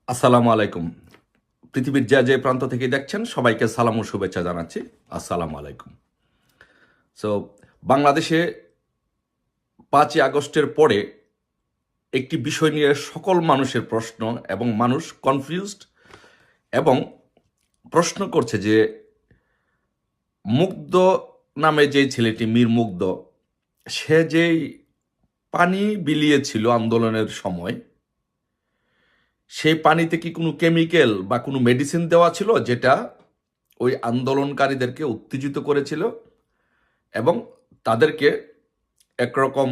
আসসালামু আলাইকুম। পৃথিবীর যে প্রান্ত থেকে দেখছেন সবাইকে সালাম ও শুভেচ্ছা জানাচ্ছি। আসসালামু আলাইকুম। সো বাংলাদেশে ৫ই আগস্টের পরে একটি বিষয় নিয়ে সকল মানুষের প্রশ্ন এবং মানুষ কনফিউজড এবং প্রশ্ন করছে যে মুগ্ধ নামে যেই ছেলেটি মীর মুগ্ধ, সে যেই পানি বিলিয়েছিল আন্দোলনের সময়, সেই পানিতে কি কোনো কেমিক্যাল বা কোনো মেডিসিন দেওয়া ছিল যেটা ওই আন্দোলনকারীদেরকে উত্তেজিত করেছিল এবং তাদেরকে একরকম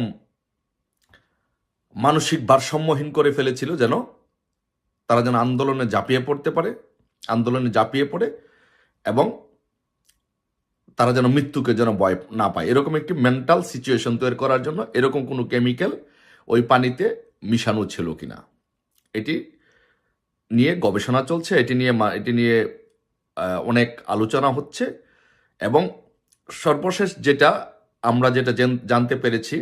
মানসিক ভারসাম্যহীন করে ফেলেছিল, যেন তারা যেন আন্দোলনে ঝাঁপিয়ে পড়ে এবং তারা যেন মৃত্যুকে যেন ভয় না পায়, এরকম একটি মেন্টাল সিচুয়েশন তৈরি করার জন্য এরকম কোনো কেমিক্যাল ওই পানিতে মিশানো ছিল কিনা, এটি নিয়ে গবেষণা চলছে। এটি নিয়ে অনেক আলোচনা হচ্ছে এবং সর্বশেষ যেটা জানতে পেরেছি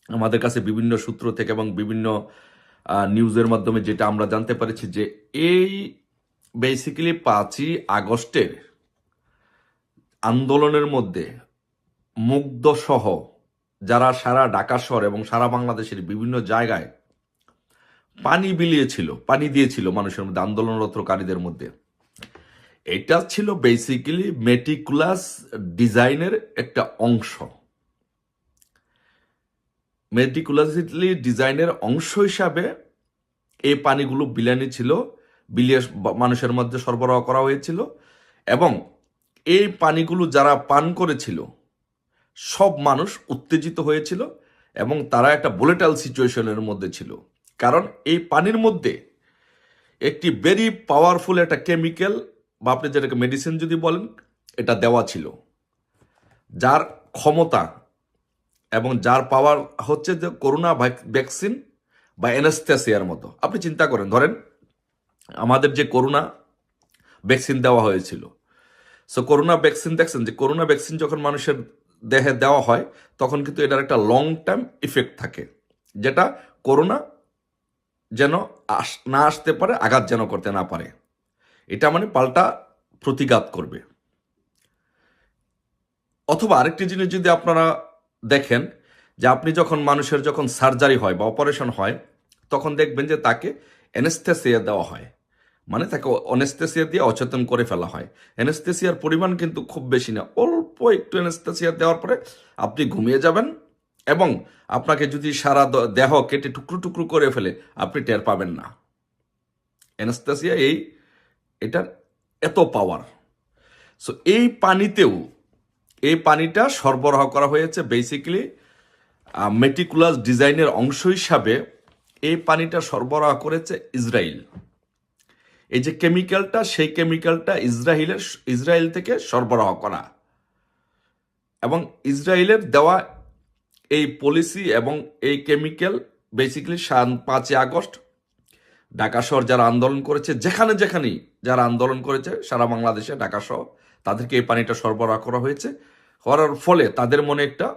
আমাদের কাছে বিভিন্ন সূত্র থেকে এবং বিভিন্ন নিউজের মাধ্যমে, যেটা আমরা জানতে পেরেছি যে এই বেসিক্যালি 5ই আগস্টের আন্দোলনের মধ্যে মুগ্ধ সহ যারা সারা ঢাকা শহর এবং সারা বাংলাদেশের বিভিন্ন জায়গায় পানি দিয়েছিল মানুষের মধ্যে, আন্দোলনরতকারীদের মধ্যে, এটা ছিল বেসিক্যালি মেটিকুলাস ডিজাইনের একটা অংশ। মেটিকুলাসলি ডিজাইনের অংশ হিসাবে এই পানিগুলো বিলিয়ে মানুষের মধ্যে সরবরাহ করা হয়েছিল এবং এই পানিগুলো যারা পান করেছিল সব মানুষ উত্তেজিত হয়েছিল এবং তারা একটা ভোলেটাইল সিচুয়েশনের মধ্যে ছিল, কারণ এই পানির মধ্যে একটি ভেরি পাওয়ারফুল একটা কেমিক্যাল বা আপনি যেটাকে মেডিসিন যদি বলেন, এটা দেওয়া ছিল, যার ক্ষমতা এবং যার পাওয়ার হচ্ছে যে করোনা ভ্যাকসিন বা অ্যানেস্থেসিয়ার মতো। আপনি চিন্তা করেন, ধরেন আমাদের যে করোনা ভ্যাকসিন দেওয়া হয়েছিল, সো করোনা ভ্যাকসিন দেখছেন যে করোনা ভ্যাকসিন যখন মানুষের দেহে দেওয়া হয় তখন কিন্তু এটার একটা লং টার্ম ইফেক্ট থাকে, যেটা করোনা যেন না আসতে পারে, আঘাত যেন করতে না পারে, এটা মানে পাল্টা প্রতিঘাত করবে। অথবা আরেকটি জিনিস যদি আপনারা দেখেন, যে আপনি মানুষের যখন সার্জারি হয় বা অপারেশন হয় তখন দেখবেন যে তাকে অ্যানেস্থেসিয়া দেওয়া হয়, মানে তাকে অ্যানেস্থেসিয়া দিয়ে অচেতন করে ফেলা হয়। অ্যানেস্থেসিয়ার পরিমাণ কিন্তু খুব বেশি না, অল্প একটু অ্যানেস্থেসিয়া দেওয়ার পরে আপনি ঘুমিয়ে যাবেন এবং আপনাকে যদি সারা দেহ কেটে টুকরো টুকরো করে ফেলে আপনি টের পাবেন না। অ্যানেস্থেসিয়া এটার এত পাওয়ার। সো এই পানিটা সরবরাহ করা হয়েছে বেসিক্যালি মেটিকুলাস ডিজাইনের অংশ হিসাবে। এই পানিটা সরবরাহ করেছে ইসরায়েল। এই যে কেমিক্যালটা, সেই কেমিক্যালটা ইসরায়েল থেকে সরবরাহ করা এবং ইসরায়েলের দেওয়া এই পলিসি এবং এই কেমিক্যাল বেসিক্যালি 5ই আগস্ট ঢাকা শহর যারা আন্দোলন করেছে, যেখানেই যারা আন্দোলন করেছে সারা বাংলাদেশে, ঢাকা শহর, তাদেরকে এই পানিটা সরবরাহ করা হয়েছে। করার ফলে তাদের মনে একটা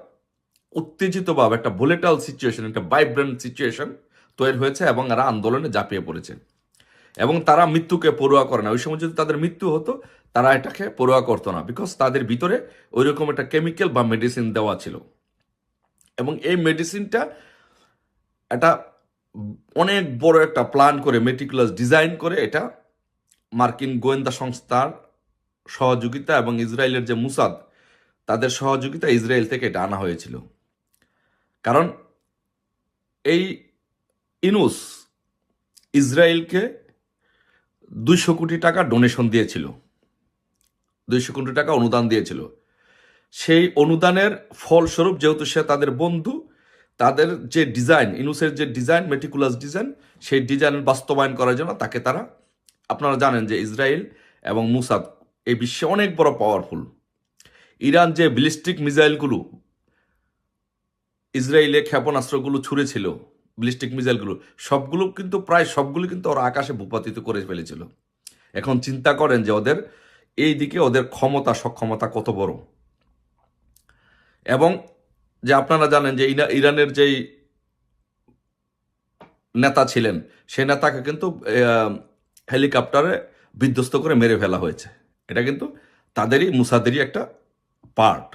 উত্তেজিত ভাব, একটা ভোলেটাইল সিচুয়েশন, একটা ভাইব্রেন্ট সিচুয়েশন তৈরি হয়েছে এবং এরা আন্দোলনে ঝাঁপিয়ে পড়েছে এবং তারা মৃত্যুকে পরোয়া করে না। ওই সময় যদি তাদের মৃত্যু হতো তারা এটাকে পরোয়া করতো না, বিকজ তাদের ভিতরে ওই রকম একটা কেমিক্যাল বা মেডিসিন দেওয়া ছিল এবং এই মেডিসিনটা এটা অনেক বড় একটা প্ল্যান করে মেটিকুলাস ডিজাইন করে এটা মার্কিন গোয়েন্দা সংস্থার সহযোগিতা এবং ইসরায়েলের যে মুসাদ, তাদের সহযোগিতা ইসরায়েল থেকে এটা আনা হয়েছিল। কারণ এই ইনুস ইসরায়েলকে 200 কোটি টাকা ডোনেশন দিয়েছিল, 200 কোটি টাকা অনুদান দিয়েছিল। সেই অনুদানের ফলস্বরূপ, যেহেতু সে তাদের বন্ধু, তাদের যে ডিজাইন, ইনুসের যে ডিজাইন, মেটিকুলাস ডিজাইন, সেই ডিজাইন বাস্তবায়ন করার জন্য তারা, আপনারা জানেন যে ইসরায়েল এবং মুসাদ এই বিশ্বে অনেক বড় পাওয়ারফুল। ইরান যে ব্যালিস্টিক মিসাইলগুলো ইসরায়েলে ক্ষেপণাস্ত্রগুলো ছুঁড়েছিল, ব্যালিস্টিক মিসাইলগুলো প্রায় সবগুলো কিন্তু ওরা আকাশে ভূপাতিত করে ফেলেছিল। এখন চিন্তা করেন যে এই দিকে ওদের সক্ষমতা কত বড়। এবং যে আপনারা জানেন যে ইরানের যেই নেতা ছিলেন, সেই নেতাকে কিন্তু হেলিকপ্টারে বিধ্বস্ত করে মেরে ফেলা হয়েছে। এটা কিন্তু তাদেরই মুসাদেরই একটা পার্ট।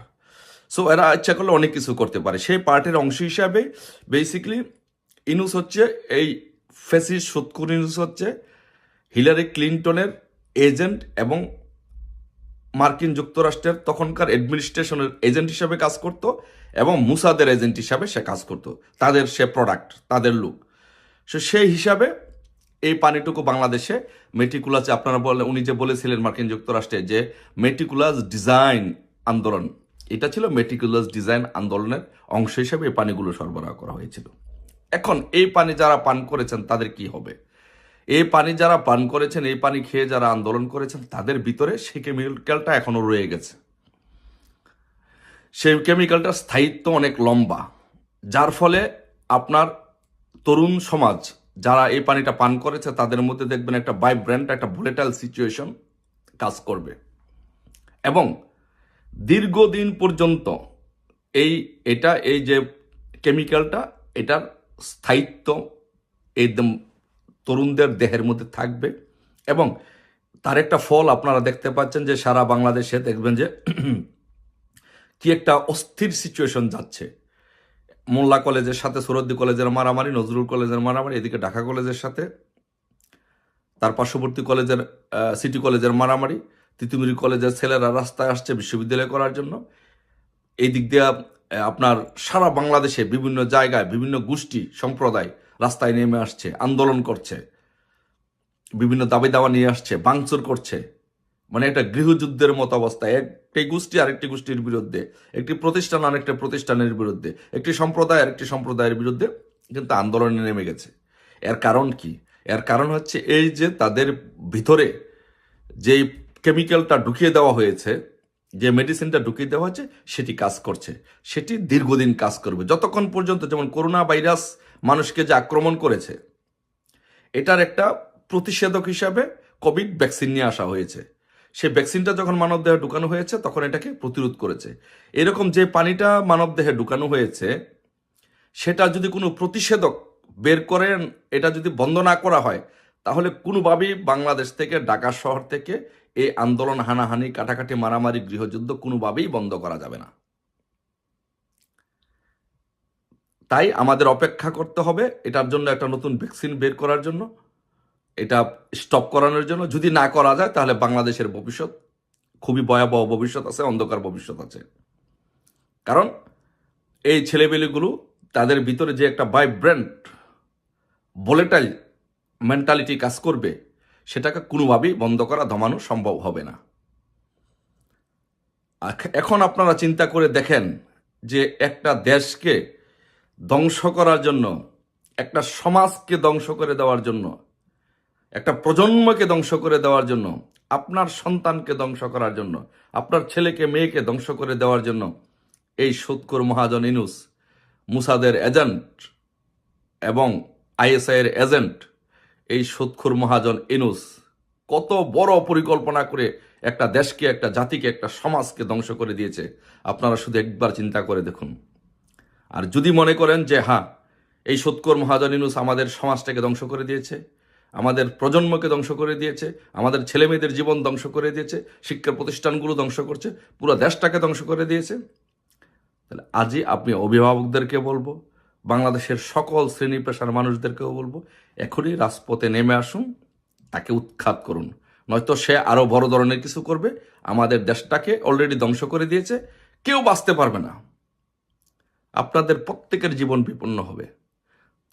সো এরা ইচ্ছা করলে অনেক কিছু করতে পারে। সেই পার্টের অংশ হিসাবে বেসিক্যালি ইনুস হচ্ছে এই ফ্যাসিস্ট সুৎখুর ইনুস হচ্ছে হিলারি ক্লিনটনের এজেন্ট এবং মার্কিন যুক্তরাষ্ট্রের তখনকার অ্যাডমিনিস্ট্রেশনের এজেন্ট হিসাবে কাজ করত এবং মুসাদের এজেন্ট হিসাবে সে কাজ করত, তাদের সে প্রোডাক্ট, তাদের লুক। সো সেই হিসাবে এই পানিটুকু বাংলাদেশে মেটিকুলাস, আপনারা বলে উনি যে বলেছিলেন মার্কিন যুক্তরাষ্ট্রে যে মেটিকুলাস ডিজাইন আন্দোলন, এটা ছিল মেটিকুলাস ডিজাইন আন্দোলনের অংশ হিসেবে এই পানিগুলো সরবরাহ করা হয়েছিল। এখন এই পানি যারা পান করেছেন তাদের কি হবে? এই পানি যারা পান করেছেন, এই পানি খেয়ে যারা আন্দোলন করেছেন, তাদের ভিতরে সেই কেমিক্যালটা এখনো রয়ে গেছে। সেই কেমিক্যালটার স্থায়িত্ব অনেক লম্বা, যার ফলে আপনার তরুণ সমাজ যারা এই পানিটা পান করেছে তাদের মধ্যে দেখবেন একটা ভাইব্রেন্ট, একটা ভোলেটাইল সিচুয়েশন কাজ করবে এবং দীর্ঘদিন পর্যন্ত এই যে কেমিক্যালটা, এটার স্থায়িত্ব একদম তরুণদের দেহের মধ্যে থাকবে এবং তার একটা ফল আপনারা দেখতে পাচ্ছেন যে সারা বাংলাদেশে দেখবেন যে কি একটা অস্থির সিচুয়েশন যাচ্ছে। মোল্লা কলেজের সাথে সুরদ্দি কলেজের মারামারি, নজরুল কলেজের মারামারি, এদিকে ঢাকা কলেজের সাথে তার পার্শ্ববর্তী কলেজের সিটি কলেজের মারামারি, তিতুমিরি কলেজের ছেলেরা রাস্তায় আসছে বিশ্ববিদ্যালয় করার জন্য। এই দিক দিয়ে আপনার সারা বাংলাদেশে বিভিন্ন জায়গায় বিভিন্ন গোষ্ঠী সম্প্রদায় রাস্তায় নেমে আসছে, আন্দোলন করছে, বিভিন্ন দাবি দাওয়া নিয়ে আসছে, ভাঙচুর করছে। মানে একটা গৃহযুদ্ধের মতো অবস্থা, একটি গোষ্ঠী আরেকটি গোষ্ঠীর বিরুদ্ধে, একটি প্রতিষ্ঠান আরেকটি প্রতিষ্ঠানের বিরুদ্ধে, একটি সম্প্রদায় আরেকটি সম্প্রদায়ের বিরুদ্ধে কিন্তু আন্দোলনে নেমে গেছে। এর কারণ কি? এর কারণ হচ্ছে এই যে তাদের ভিতরে যেই কেমিক্যালটা ঢুকিয়ে দেওয়া হয়েছে, যে মেডিসিনটা ঢুকিয়ে দেওয়া হচ্ছে, সেটি কাজ করছে, সেটি দীর্ঘদিন কাজ করবে যতক্ষণ পর্যন্ত, যেমন করোনা ভাইরাস মানুষকে যে আক্রমণ করেছে, এটার একটা প্রতিষেধক হিসাবে কোভিড ভ্যাকসিন নিয়ে আসা হয়েছে। সেই ভ্যাকসিনটা যখন মানবদেহে ঢুকানো হয়েছে তখন এটাকে প্রতিরোধ করেছে। এরকম যে পানিটা মানবদেহে ঢুকানো হয়েছে, সেটা যদি কোনো প্রতিষেধক বের করেন, এটা যদি বন্ধ না করা হয়, তাহলে কোনোভাবেই বাংলাদেশ থেকে, ঢাকা শহর থেকে এই আন্দোলন, হানাহানি, কাটাকাটি, মারামারি, গৃহযুদ্ধ কোনোভাবেই বন্ধ করা যাবে না। তাই আমাদের অপেক্ষা করতে হবে এটার জন্য, একটা নতুন ভ্যাকসিন বের করার জন্য, এটা স্টপ করানোর জন্য। যদি না করা যায় তাহলে বাংলাদেশের ভবিষ্যৎ খুবই ভয়াবহ ভবিষ্যৎ আছে, অন্ধকার ভবিষ্যৎ আছে। কারণ এই ছেলেবেলেগুলো, তাদের ভিতরে যে একটা ভাইব্রেন্ট ভোলেটাইল মেন্টালিটি কাজ করবে, সেটাকে কোনোভাবেই বন্ধ করা, দমানো সম্ভব হবে না। এখন আপনারা চিন্তা করে দেখেন যে একটা দেশকে ধ্বংস করার জন্য, একটা সমাজকে ধ্বংস করে দেওয়ার জন্য, একটা প্রজন্মকে ধ্বংস করে দেওয়ার জন্য, আপনার সন্তানকে ধ্বংস করার জন্য, আপনার ছেলেকে মেয়েকে ধ্বংস করে দেওয়ার জন্য এই সুৎখোর মহাজন ইনুস, মুসাদের এজেন্ট এবং আইএসআই এর এজেন্ট, এই সুৎখোর মহাজন ইনুস কত বড় পরিকল্পনা করে একটা দেশকে, একটা জাতিকে, একটা সমাজকে ধ্বংস করে দিয়েছে, আপনারা শুধু একবার চিন্তা করে দেখুন। আর যদি মনে করেন যে হ্যাঁ, এই সুৎখোর মহাজন ইনুস আমাদের সমাজটাকে ধ্বংস করে দিয়েছে, আমাদের প্রজন্মকে ধ্বংস করে দিয়েছে, আমাদের ছেলেমেয়েদের জীবন ধ্বংস করে দিয়েছে, শিক্ষা প্রতিষ্ঠানগুলো ধ্বংস করছে, পুরো দেশটাকে ধ্বংস করে দিয়েছে, তাহলে আজই আপনি অভিভাবকদেরকে বলবো, বাংলাদেশের সকল শ্রেণী পেশার মানুষদেরকেও বলবো, এখনই রাজপথে নেমে আসুন, তাকে উৎখাত করুন। নয়তো সে আরো বড় ধরনের কিছু করবে, আমাদের দেশটাকে অলরেডি ধ্বংস করে দিয়েছে, কেউ বাঁচতে পারবে না, আপনাদের প্রত্যেকের জীবন বিপন্ন হবে।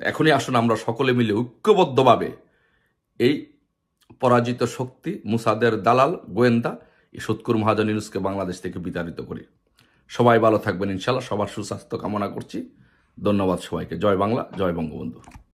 এখনই আসুন আমরা সকলে মিলে ঐক্যবদ্ধভাবে এই পরাজিত শক্তি, মুসাদের দালাল, গোয়েন্দা, এই সুৎখোর মহাজন ইউনূসকে বাংলাদেশ থেকে বিতাড়িত করি। সবাই ভালো থাকবেন ইনশাল্লাহ, সবার সুস্বাস্থ্য কামনা করছি। ধন্যবাদ সবাইকে। জয় বাংলা, জয় বঙ্গবন্ধু।